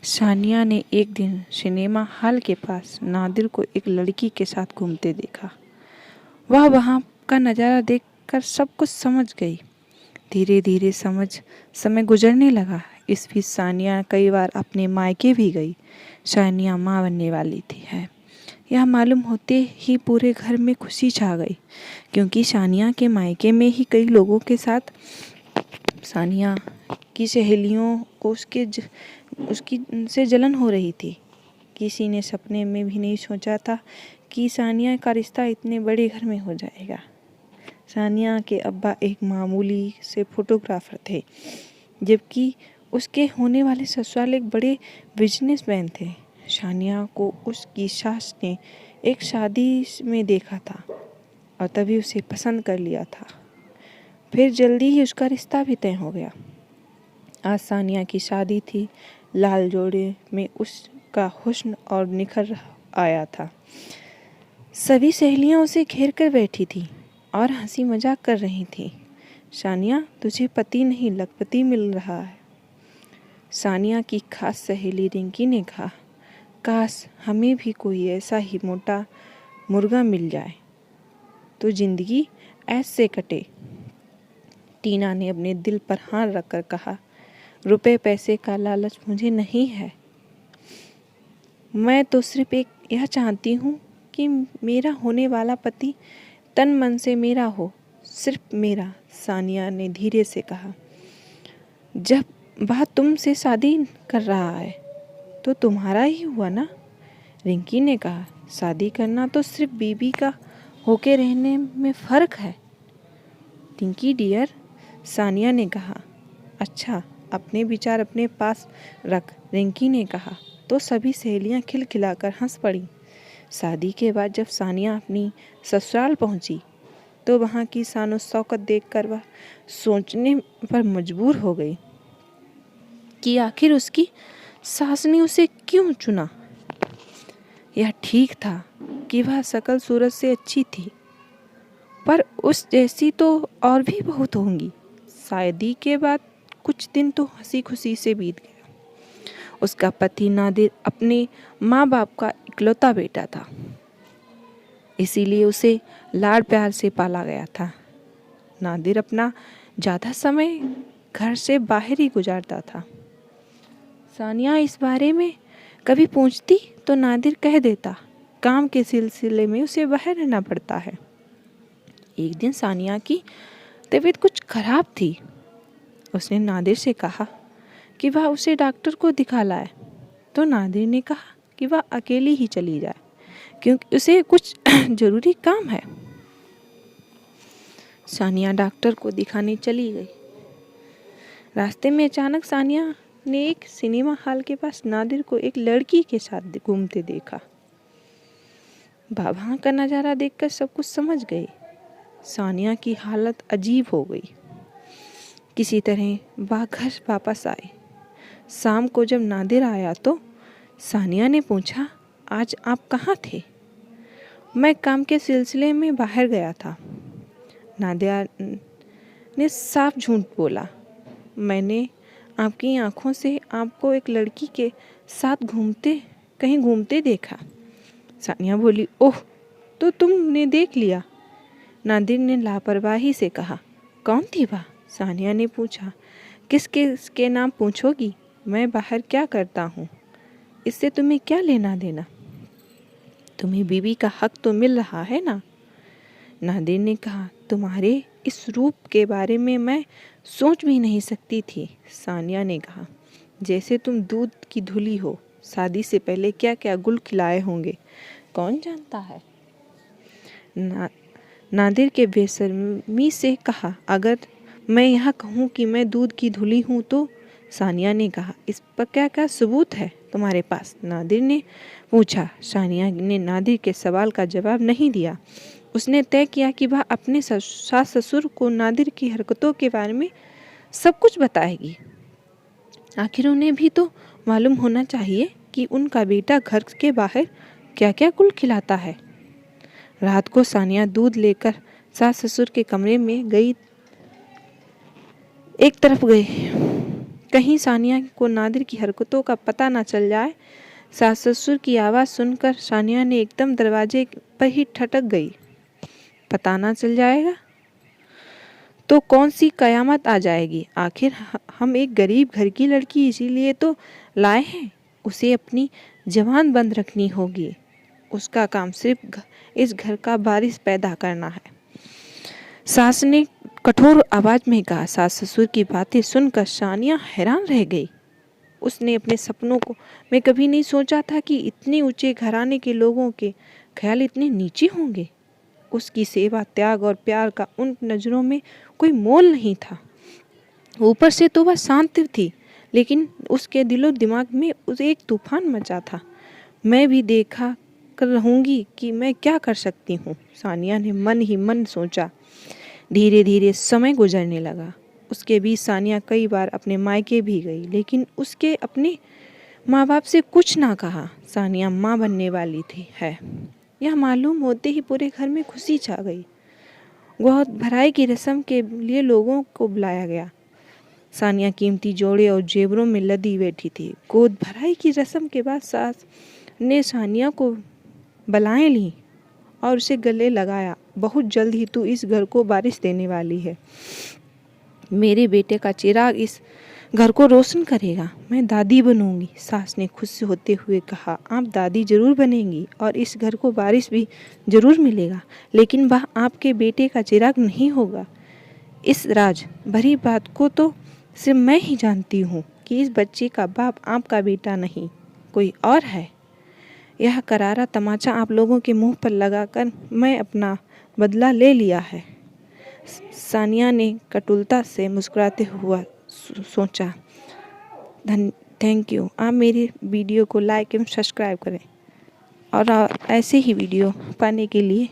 सानिया ने एक दिन सिनेमा हॉल के पास नादिर को एक लड़की के साथ घूमते देखा। वह वहाँ का नज़ारा देखकर सब कुछ समझ गई। धीरे धीरे समय गुजरने लगा। इस बीच सानिया कई बार अपने मायके भी गई। सानिया माँ बनने वाली थी यह मालूम होते ही पूरे घर में खुशी छा गई, क्योंकि सानिया के मायके में ही कई लोगों के साथ सानिया की सहेलियों को उसकी से जलन हो रही थी। किसी ने सपने में भी नहीं सोचा था कि सानिया का रिश्ता इतने बड़े घर में हो जाएगा। सानिया के अब्बा एक मामूली से फोटोग्राफर थे, जबकि उसके होने वाले ससुराल एक बड़े बिजनेसमैन थे। सानिया को उसकी सास ने एक शादी में देखा था और तभी उसे पसंद कर लिया था। फिर जल्दी ही उसका रिश्ता भी तय हो गया। आज सानिया की शादी थी। लाल जोड़े में उसका हुस्न और निखर आया था। सभी सहेलियां उसे घेर कर बैठी थी और हंसी मजाक कर रही थी। सानिया, तुझे पति नहीं लखपति मिल रहा है। सानिया की खास सहेली रिंकी ने कहा, काश हमें भी कोई ऐसा ही मोटा मुर्गा मिल जाए तो जिंदगी ऐसे कटे। टीना ने अपने दिल पर हाथ रखकर कहा, रुपए पैसे का लालच मुझे नहीं है। मैं तो सिर्फ एक यह चाहती हूँ कि मेरा होने वाला पति तन मन से मेरा हो, सिर्फ मेरा। सानिया ने धीरे से कहा, जब वह तुमसे शादी कर रहा है तो तुम्हारा ही हुआ ना। रिंकी ने कहा, शादी करना तो सिर्फ बीबी का होके रहने में फ़र्क है। रिंकी डियर, सानिया ने कहा, अच्छा अपने विचार अपने पास रख। रिंकी ने कहा तो सभी सहेलियां खिलखिलाकर हंस पड़ी। शादी के बाद जब सानिया अपनी ससुराल पहुंची तो वहां की शान शौकत देखकर वह सोचने पर मजबूर हो गई कि आखिर उसकी सास ने उसे क्यों चुना। यह ठीक था कि वह शकल सूरत से अच्छी थी, पर उस जैसी तो और भी बहुत होंगी। शादी के बाद कुछ दिन तो हंसी खुशी से बीत गया। उसका पति नादिर अपने माँ बाप का इकलौता बेटा था, इसीलिए उसे लाड प्यार से पाला गया था। नादिर अपना ज़्यादा समय घर से बाहर ही गुजारता था। सानिया इस बारे में कभी पूछती तो नादिर कह देता, काम के सिलसिले में उसे बाहर रहना पड़ता है। एक दिन सानिया की तबीयत कुछ खराब थी। उसने नादिर से कहा कि वह उसे डॉक्टर को दिखा लाए, तो नादिर ने कहा कि वह अकेली ही चली जाए, क्योंकि उसे कुछ जरूरी काम है। सानिया डॉक्टर को दिखाने चली गई। रास्ते में अचानक सानिया ने एक सिनेमा हॉल के पास नादिर को एक लड़की के साथ घूमते देखा। वहाँ का नज़ारा देखकर सब कुछ समझ गई। सानिया की हालत अजीब हो गई। किसी तरह वह घर वापस आई। शाम को जब नादिर आया तो सानिया ने पूछा, आज आप कहाँ थे? मैं काम के सिलसिले में बाहर गया था। नादिर ने साफ झूठ बोला। मैंने आपकी आंखों से आपको एक लड़की के साथ कहीं घूमते देखा। सानिया बोली, ओह, तो तुमने देख लिया? नादिर ने लापरवाही से कहा, कौन थी वह? सानिया ने पूछा, किसके नाम पूछोगी? मैं बाहर क्या करता हूँ, इससे तुम्हें क्या लेना देना? तुम्हें बीवी का हक तो मिल रहा है ना? नादिर ने कहा, तुम्हारे इस रूप के बारे में मैं सोच भी नहीं सकती थी। सानिया ने कहा, जैसे तुम दूध की धुली हो। शादी से पहले क्या क्या गुल खिलाए होंगे, कौन जानता है। नादिर के बेशर्मी से कहा, अगर मैं यहाँ कहूँ कि मैं दूध की धुली हूँ तो? सानिया ने कहा, इस पर क्या क्या सबूत है तुम्हारे पास? नादिर ने पूछा। सानिया ने नादिर के सवाल का जवाब नहीं दिया। उसने तय किया कि वह अपने सास ससुर को नादिर की हरकतों के बारे में सब कुछ बताएगी। आखिर उन्हें भी तो मालूम होना चाहिए कि उनका बेटा घर के बाहर क्या क्या गुल खिलाता है। रात को सानिया दूध लेकर सास ससुर के कमरे में गई। एक तरफ गए कहीं सानिया को नादिर की हरकतों का पता न चल जाए। सास ससुर की आवाज़ सुनकर सानिया ने एकदम दरवाजे पर ही ठटक गई। पता ना चल जाएगा तो कौन सी कयामत आ जाएगी। आखिर हम एक गरीब घर की लड़की इसीलिए तो लाए हैं। उसे अपनी जबान बंद रखनी होगी। उसका काम सिर्फ इस घर का वारिस पैदा करना है। सास ने कठोर आवाज में कहा। सास ससुर की बातें सुनकर सानिया हैरान रह गई। उसने अपने सपनों को में कभी नहीं सोचा था कि इतने ऊंचे घराने के लोगों के ख्याल इतने नीचे होंगे। उसकी सेवा, त्याग और प्यार का उन नज़रों में कोई मोल नहीं था। ऊपर से तो वह शांत थी, लेकिन उसके दिलो दिमाग में उसे एक तूफान मचा था। मैं भी देखा कर रहूँगी कि मैं क्या कर सकती हूँ, सानिया ने मन ही मन सोचा। धीरे धीरे समय गुजरने लगा। उसके बीच सानिया कई बार अपने मायके भी गई, लेकिन उसके अपने माँ बाप से कुछ ना कहा। सानिया माँ बनने वाली थी है, यह मालूम होते ही पूरे घर में खुशी छा गई। गोद भराई की रस्म के लिए लोगों को बुलाया गया। सानिया कीमती जोड़े और जेवरों में लदी बैठी थी। गोद भराई की रस्म के बाद सास ने सानिया को बलाएं ली और उसे गले लगाया। बहुत जल्द ही तू इस घर को वारिस देने वाली है। मेरे बेटे का चिराग इस घर को रोशन करेगा। मैं दादी बनूंगी। सास ने खुश होते हुए कहा। आप दादी जरूर बनेंगी और इस घर को वारिस भी जरूर मिलेगा, लेकिन वह आपके बेटे का चिराग नहीं होगा। इस राज भरी बात को तो सिर्फ मैं ही जानती हूँ कि इस बच्चे का बाप आपका बेटा नहीं, कोई और है। यह करारा तमाचा आप लोगों के मुंह पर लगाकर मैं अपना बदला ले लिया है। सानिया ने कटुलता से मुस्कुराते हुआ सोचा। Thank you. आप मेरी वीडियो को लाइक एवं सब्सक्राइब करें और ऐसे ही वीडियो पाने के लिए